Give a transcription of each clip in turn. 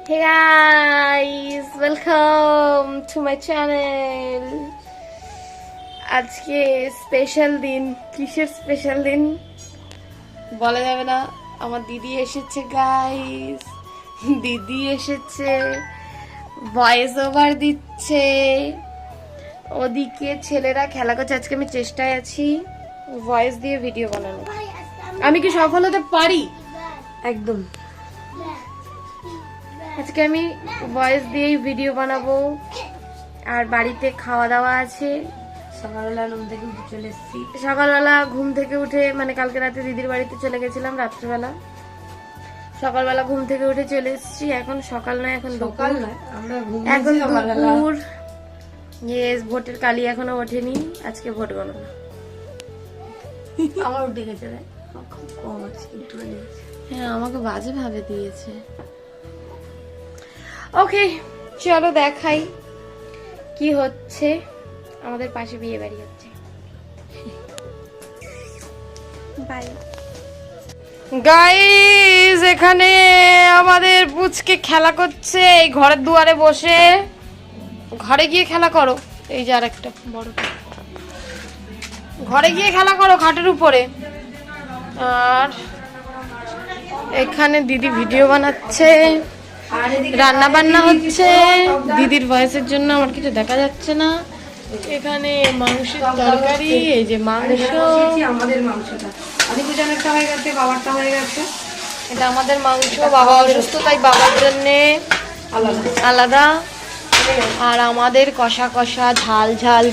Hey guys, welcome to my channel. আজকে special দিন। কিসের স্পেশাল দিন বলা যাবে না। আমার দিদি এসেছে গাইস, দিদি এসেছে, ভয়েস ওভার দিচ্ছে, ওদিকে ছেলেরা খেলা করছে। আজকে আমি চেষ্টায় আছি ভয়েস দিয়ে ভিডিও বানানো। আমি কি সফল হতে পারি? একদম। আজকে আমি ভয়েস দিয়েই ভিডিও বানাবো। আর বাড়িতে খাওয়া দাওয়া আছে। সকালবেলা ঘুম থেকে উঠে মানে কালকে রাতে দিদির বাড়িতে চলে গেছিলাম রাত্রিবেলা। সকালবেলা ঘুম থেকে উঠে চলে এসেছি। এখন সকাল নয়, এখন দুপুর। এখন দুপুর। ইয়েস, ভোটের কালি এখনো ওঠেনি। আজকে ভোট গণনা। আমার উঠে গেছে রে, খুব কম আছে, একটু হ্যাঁ, আমাকে বাজে ভাবে দিয়েছে। ওকে, চলো দেখাই কি হচ্ছে। আমাদের পাশে বিয়ে বাড়ি হচ্ছে। বাই গাইস, এখানে আমাদের পুচকে খেলা করছে এই ঘরের দুয়ারে বসে। ঘরে গিয়ে খেলা করো। এই যে আরেকটা বড়, ঘরে গিয়ে খেলা করো খাটের উপরে। আর এখানে দিদি ভিডিও বানাচ্ছে, রান্না বান্না হচ্ছে। দিদির ভয়েসের জন্য আমার কিছু দেখা যাচ্ছে না। এখানে মাংসের তরকারি, এই যে মাংস। আমাদের মাংসটা আদিপুজানেরটা হয়ে গেছে, বাবারটা হয়ে গেছে। এটা আমাদের মাংস। বাবা অসুস্থ, তাই বাবার জন্য আলাদা। আর আমাদের কষা কষা, ঝাল ঝাল,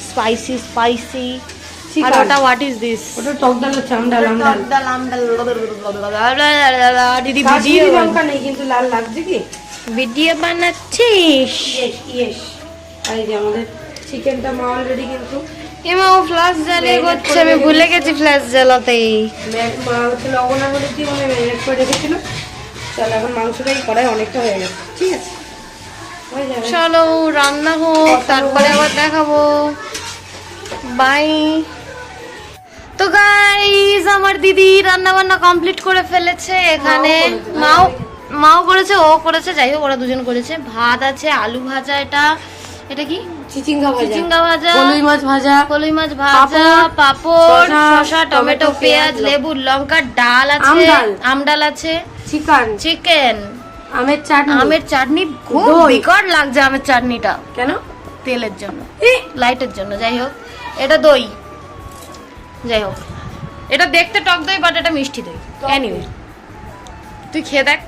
স্পাইসি স্পাইসি। আর ওটা হোয়াট ইজ দিস? ওটা টক ডাল হচ্ছে, আমডাল দিদি ভিডিও লঙ্কা নেই কিন্তু লাল লাগছে কি? ভিডিও বানাচ্ছিস? ইয়েস। আর এই যে আমাদের চিকেনটা মা অলরেডি কিন্তু এমা ও ফ্ল্যাশ জ্বালে করছে। আমি ভুলে গেছি ফ্ল্যাশ জ্বালাতেই। মা হচ্ছে লবণ আর হলুদ দিয়ে ম্যারিনেট করে রেখেছিল। তাহলে এখন মাংসটাই কড়াই অনেকটা হয়ে গেছে। ঠিক আছে, চলো রান্না হোক, তারপরে আবার দেখাবো। বাই। তো গাইস, আমার দিদি রান্না বান্না কমপ্লিট করে ফেলেছে। এখানে মাও করেছে, ও করেছে, যাই হোক ওরা দুজন করেছে। ভাত আছে, আলু ভাজা, এটা কি চিচিঙ্গা ভাজা, কলই মাছ ভাজা, পাপড়, শসা, টমেটো, পেঁয়াজ, লেবু, লঙ্কা, ডাল আছে, আমডাল আছে, চিকেন, আমের চাটনি। খুব বিকট লাগছে আমের চাটনিটা। কেন? তেলের জন্য, লাইটের জন্য। যাই হোক, এটা দই। যাই হোক, এটা দেখতে টক দই, বাট এটা মিষ্টি দই। এনিওয়ে, তুই খেয়ে দেখ।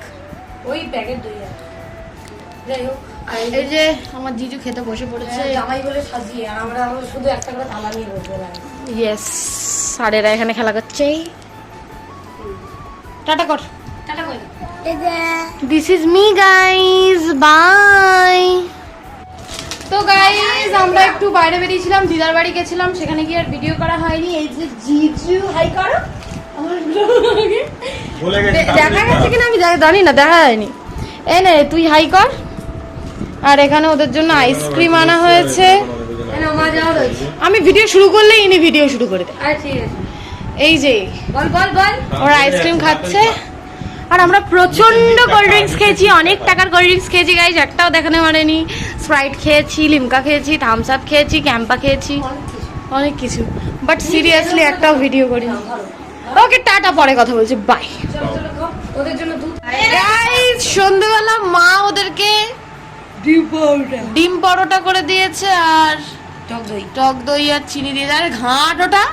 ওই প্যাকেট দই আছে। যাই হোক, এই যে আমার জিজু খেতে বসে পড়েছে। জামাই বলে সাজিয়ে, আর আমরা শুধু একটা করে থালা নিয়ে বসবো। ইয়েস, সারেরা এখানে খেলা করছে। টাটা কর। টাটা কই? This is me guys, bye. তো গাইস, আমরা একটু বাইরে বেরিয়েছিলাম, দিদার বাড়ি গেছিলাম। সেখানে গিয়ে আর ভিডিও করা হয়নি। এই যে জিজু, হাই করো। দেখা গেছে কিনা আমি জানি না, দেখা যায়নি। এই নে, তুই হাই কর। আর এখানে ওদের জন্য আইসক্রিম আনা হয়েছে। আমি ভিডিও শুরু করলে ইনি ভিডিও শুরু করে দেয়। এই যে ওরা আইসক্রিম খাচ্ছে। আর আমরা প্রচন্ড কোল্ড ড্রিঙ্কস খেয়েছি, অনেক টাকার কোল্ড ড্রিঙ্কস খেয়েছি গাইস, একটাও দেখানো মানেনি। স্প্রাইট খেয়েছি, লিমকা খেয়েছি, থামস আপ খেয়েছি, ক্যাম্পা খেয়েছি, অনেক কিছু। বাট সিরিয়াসলি একটাও ভিডিও করিনি। ওকে, টাটা, পরে কথা বলছি, বাই। ওদের জন্য দুধ গাইস, সন্ধ্যাবেলা মা ওদেরকে ডিম পরোটা করে দিয়েছে। আর টক দই আর চিনি দিয়ে। আর ঘাট ওটা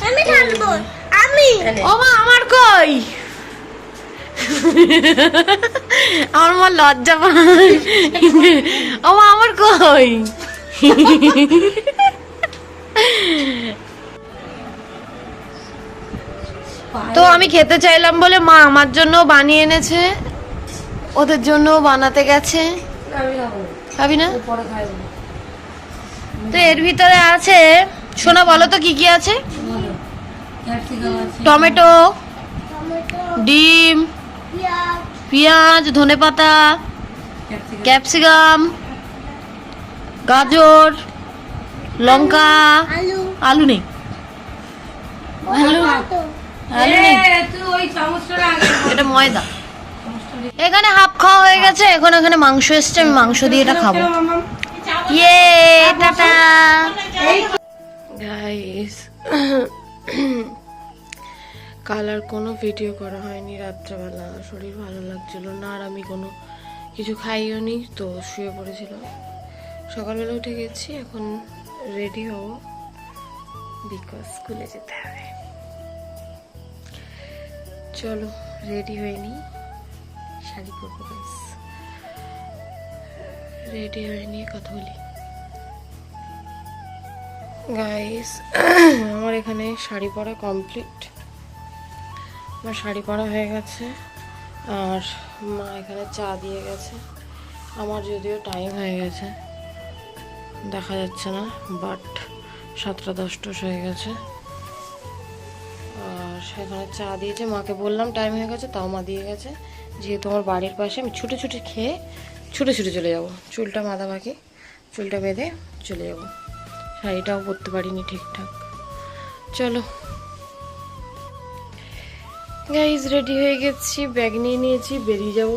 আমি থাকবো। আমি ও মা, আমার কই? আমার মা লজ্জা পায়। ও মা, আমার কই? তো আমি খেতে চাইলাম বলে মা আমার জন্য বানিয়ে এনেছে, ওদের জন্য বানাতে গেছে। খাবি না? তো এর ভিতরে আছে, সোনা বলো তো কি কি আছে? টমেটো, ডিম, পেঁয়াজ, ধনেপাতা, ক্যাপসিকাম, গাজর, লঙ্কা, আলু নেই। আলু নেই, এটা ময়দা। এখানে হাফ খাওয়া হয়ে গেছে, এখন এখানে মাংস এসছে, আমি মাংস দিয়ে এটা খাবো। ইয়ে টাটা গাইস। কাল আর কোনো ভিডিও করা হয়নি, রাত্রেবেলা শরীর ভালো লাগছিল না, আর আমি কোনো কিছু খাইও নি, তো শুয়ে পড়েছিলাম। সকালবেলা উঠে গেছি, এখন রেডি হব, বিকজ স্কুলে যেতে হবে। চলো রেডি হয়নি, শাড়ি পরবো গাইস। রেডি হয়নি, কথা বলি গাইস। আমার এখানে শাড়ি পরা কমপ্লিট, আমার শাড়ি পরা হয়ে গেছে, আর মা এখানে চা দিয়ে গেছে। আমার যদিও টাইম হয়ে গেছে, দেখা যাচ্ছে না, বাট 7টা 10 হয়ে গেছে। আর সেখানে চা দিয়েছে, মাকে বললাম টাইম হয়ে গেছে, তাও মা দিয়ে গেছে। যেহেতু আমার বাড়ির পাশে, আমি ছুটে ছুটে খেয়ে ছুটে ছুটে চলে যাব। চুলটা বাঁধা বাকি, চুলটা বেঁধে চলে যাব। শাড়িটাও পরতে পারিনি ঠিকঠাক। চলো গাইজ, রেডি হয়ে গেছি, ব্যাগ নিয়ে নিয়েছি, বেরিয়ে যাব।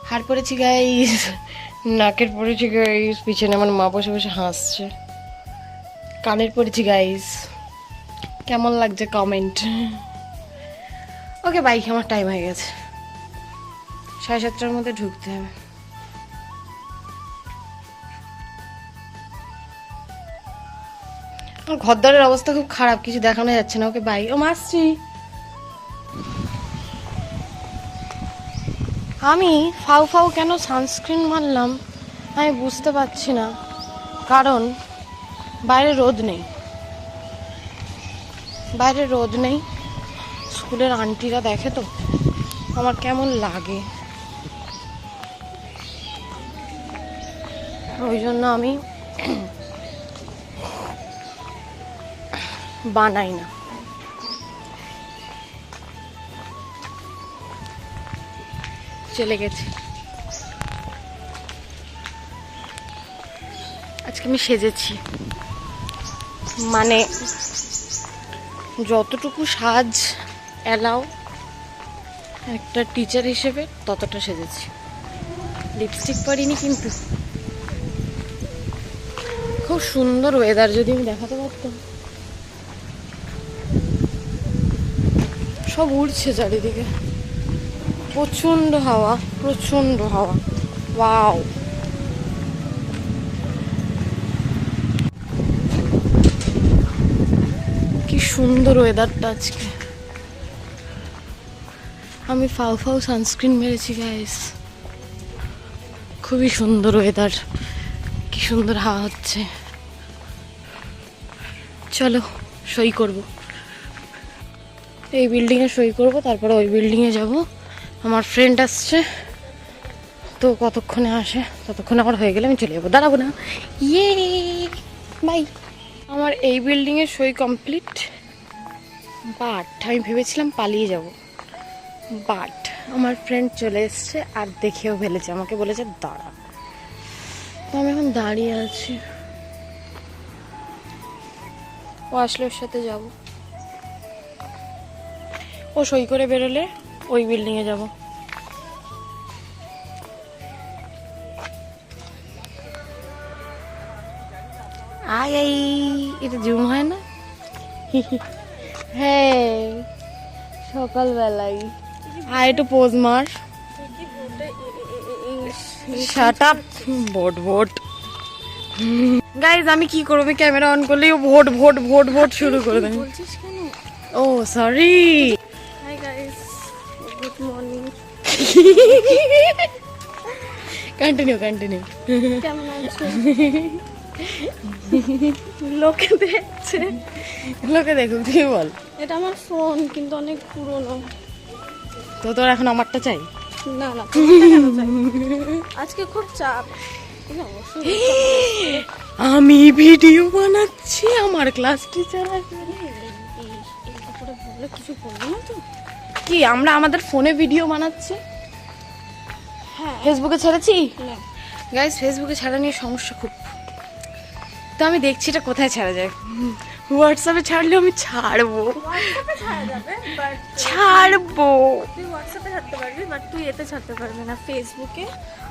হার পরেছি গাইজ, নাকের পরেছি গাইজ, পিছনে আমার মা বসে বসে হাসছে। কানের পরেছি গাইজ, কেমন লাগছে কমেন্ট। ওকে বাই, আমার টাইম হয়ে গেছে, 7:30টার মধ্যে ঢুকতে হবে। আমার ঘরদরের অবস্থা খুব খারাপ, কিছু দেখানো যাচ্ছে না। Okay bye. ও মাসছি, আমি ফাউ ফাউ কেন সানস্ক্রিন মারলাম আমি বুঝতে পারছি না, কারণ বাইরে রোদ নেই, বাইরে রোদ নেই। স্কুলের আন্টিরা দেখে তো আমার কেমন লাগে, ওই জন্য আমি বানাই না। চলে গেছি, আজকে আমি সেজেছি, মানে যতটুকু সাজ এলাও একটা টিচার হিসেবে ততটা সেজেছি। লিপস্টিক পরিনি, কিন্তু খুব সুন্দর ওয়েদার, যদি আমি দেখাতে পারতাম। সব উড়ছে চারিদিকে, প্রচন্ড হাওয়া, প্রচন্ড হাওয়া। ওয়াও, কি সুন্দর ওয়েদারটা আজকে। আমি ফাউ ফাউ সানস্ক্রিন মেরেছি গাইস, খুবই সুন্দর ওয়েদার, কি সুন্দর হাওয়া হচ্ছে। চলো সই করব, এই বিল্ডিংয়ে সই করব, তারপরে ওই বিল্ডিংয়ে যাব। আমার ফ্রেন্ড আসছে, তো কতক্ষণে আসে, ততক্ষণে আমার হয়ে গেলে আমি চলে যাবো, দাঁড়াবো না। ইয়ে বাই। আমার এই বিল্ডিংয়ে সই কমপ্লিট, বাট আমি ভেবেছিলাম পালিয়ে যাব, বাট আমার ফ্রেন্ড চলে এসছে আর দেখেও ফেলেছে, আমাকে বলেছে দাঁড়া। তো আমি এখন দাঁড়িয়ে আছি, ও আসলে ওর সাথে যাব। ও সই করে বেরোলে ওই বিল্ডিংয়ে যাব। আই আই, এটা জুম হয় না? হ্যাঁ, সকালবেলায় আয় একটু পোজ মার। শাট আপ, ভোট ভোট। গাইজ আমি কি করবো, ক্যামেরা অন করলেই ও ভোট ভোট ভোট ভোট শুরু করে দেয়। ও sorry. Hi guys, good morning. Continue continue. কেমন আছো? লোকে দেখছে, লোকে দেখুক, তুই বল। এটা আমার ফোন, কিন্তু অনেক পুরনো। তো তোর এখন আমারটা চাই? না না, তোমারটা কেন চাই? আজকে খুব চাপ। আমি ভিডিও বানাচ্ছি, আমার ক্লাস টিচার আসবে। এই কাপড়ে বললে কিছু বলবো না তো? কি আমরা আমাদের ফোনে ভিডিও বানাচ্ছি? হ্যাঁ, ফেসবুকে ছেড়েছি না গাইস, ফেসবুকে ছাড়া নিয়ে সমস্যা খুব। তো আমি দেখছি এটা কোথায় ছাড়া যায়, হোয়াটসঅ্যাপে ছাড়লে আমি ছাড়বো, হোয়াটসঅ্যাপে ছাড়া যাবে, বাট ছাড়বো। তুই হোয়াটসঅ্যাপে ছাড়তে পারবি, বাট তুই এতে ছাড়তে পারবি না, ফেসবুকে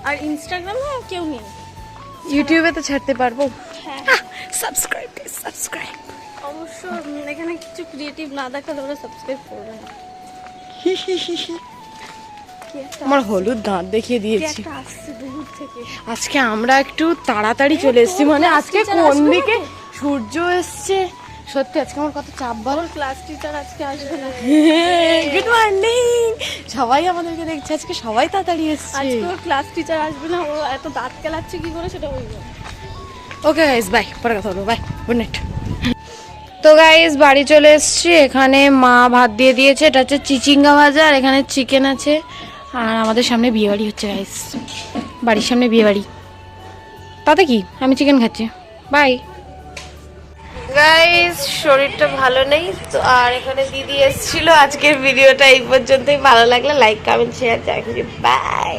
আর ইনস্টাগ্রামে কেউ নেই। ইউটিউবে তো ছাড়তে পারবো। হ্যাঁ সাবস্ক্রাইব সাবস্ক্রাইব। অবশ্য এখানে কিছু ক্রিয়েটিভ না দেখালে ওরা সাবস্ক্রাইব করবে না। কি একটা আমার হলুদ দাঁত দেখিয়ে কি দিয়েছি। একটা আসছে দূর থেকে। আজকে আমরা একটু তাড়াতাড়ি চলে এসেছি, মানে আজকে কোন দিকে সূর্য এসছে, সত্যি আজকে আমার কত চাপ বল। ক্লাস টিচার আজকে আসবে না, গুড মর্নিং, সবাই আমাদেরকে দেখছে আজকে, সবাই তাড়াতাড়ি এসছে। আজকে ওর ক্লাস টিচার আসবে না, ও এত দাঁত কেলাচ্ছে কি করে সেটা বলবো। ওকে গাইস, বাই, পরে কথা বলবো, বাই, গুড নাইট। তো গাইস বাড়ি চলে এসেছি, এখানে মা ভাত দিয়ে দিয়েছে, এটা হচ্ছে চিচিঙ্গা ভাজা, আর এখানে চিকেন আছে, আর আমাদের সামনে বিয়ে বাড়ি হচ্ছে গাইস, বাড়ির সামনে বিয়ে বাড়ি। তাতে কি, আমি চিকেন খাচ্ছি, বাই। গাইস শরীরটা ভালো নেই তো, আর এখানে দিদি এসেছিল। আজকের ভিডিওটা এই পর্যন্তই, ভালো লাগলে লাইক কমেন্ট শেয়ার, বাই।